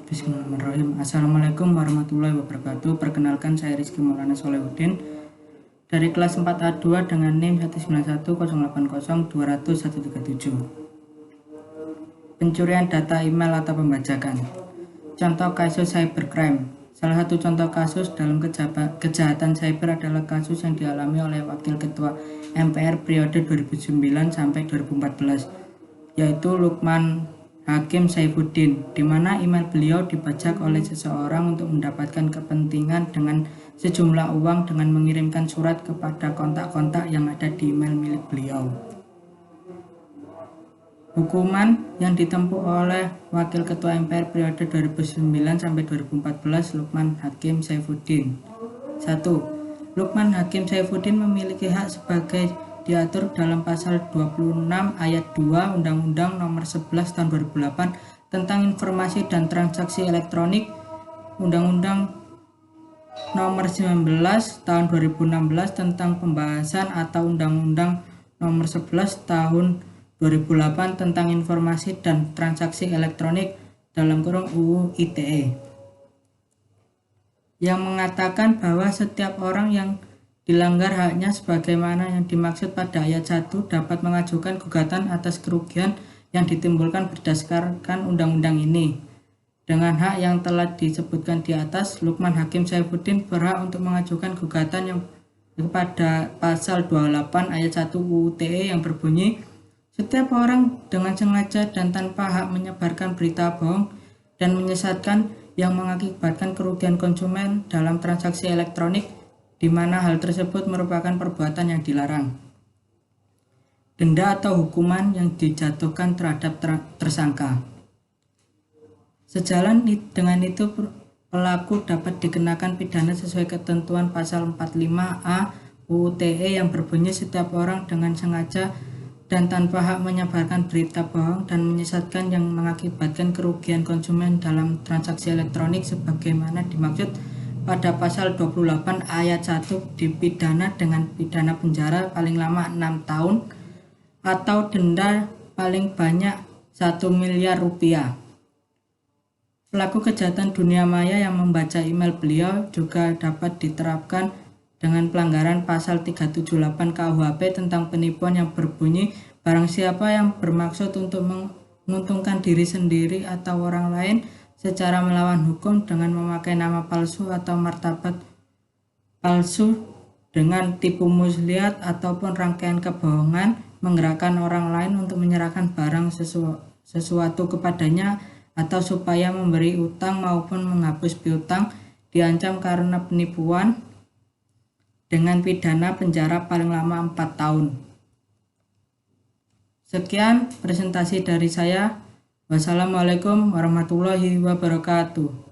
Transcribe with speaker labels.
Speaker 1: Bismillahirrahmanirrahim. Assalamualaikum warahmatullahi wabarakatuh. Perkenalkan, saya Rizky Maulana Solehudin dari kelas 4A2 dengan NIM 19108020037. Pencurian data email atau pembajakan. Contoh kasus cybercrime. Salah satu contoh kasus dalam kejahatan cyber adalah kasus yang dialami oleh Wakil Ketua MPR periode 2009 sampai 2014, yaitu Lukman Hakim Saifuddin, di mana email beliau dibajak oleh seseorang untuk mendapatkan kepentingan dengan sejumlah uang dengan mengirimkan surat kepada kontak-kontak yang ada di email milik beliau. Hukuman yang ditempuh oleh Wakil Ketua MPR periode 2009 sampai 2014 Lukman Hakim Saifuddin. 1. Lukman Hakim Saifuddin memiliki hak sebagai diatur dalam pasal 26 ayat 2 Undang-Undang Nomor 11 Tahun 2008 tentang Informasi dan Transaksi Elektronik, Undang-Undang Nomor 19 Tahun 2016 tentang Pembahasan atau Undang-Undang Nomor 11 Tahun 2008 tentang Informasi dan Transaksi Elektronik (UU ITE), yang mengatakan bahwa setiap orang yang dilanggar haknya sebagaimana yang dimaksud pada ayat 1 dapat mengajukan gugatan atas kerugian yang ditimbulkan berdasarkan undang-undang ini. Dengan hak yang telah disebutkan di atas, Lukman Hakim Saifuddin berhak untuk mengajukan gugatan yang kepada pasal 28 ayat 1 UU ITE yang berbunyi, setiap orang dengan sengaja dan tanpa hak menyebarkan berita bohong dan menyesatkan yang mengakibatkan kerugian konsumen dalam transaksi elektronik, di mana hal tersebut merupakan perbuatan yang dilarang. Denda atau hukuman yang dijatuhkan terhadap tersangka. Sejalan dengan itu, pelaku dapat dikenakan pidana sesuai ketentuan pasal 45A UU ITE yang berbunyi setiap orang dengan sengaja dan tanpa hak menyebarkan berita bohong dan menyesatkan yang mengakibatkan kerugian konsumen dalam transaksi elektronik sebagaimana dimaksud pada pasal 28 ayat 1 dipidana dengan pidana penjara paling lama 6 tahun atau denda paling banyak 1 miliar rupiah. Pelaku kejahatan dunia maya yang membaca email beliau juga dapat diterapkan dengan pelanggaran pasal 378 KUHP tentang penipuan yang berbunyi barang siapa yang bermaksud untuk menguntungkan diri sendiri atau orang lain secara melawan hukum dengan memakai nama palsu atau martabat palsu dengan tipu muslihat ataupun rangkaian kebohongan menggerakkan orang lain untuk menyerahkan barang sesuatu kepadanya atau supaya memberi utang maupun menghapus piutang diancam karena penipuan dengan pidana penjara paling lama 4 tahun. Sekian presentasi dari saya. Wassalamualaikum warahmatullahi wabarakatuh.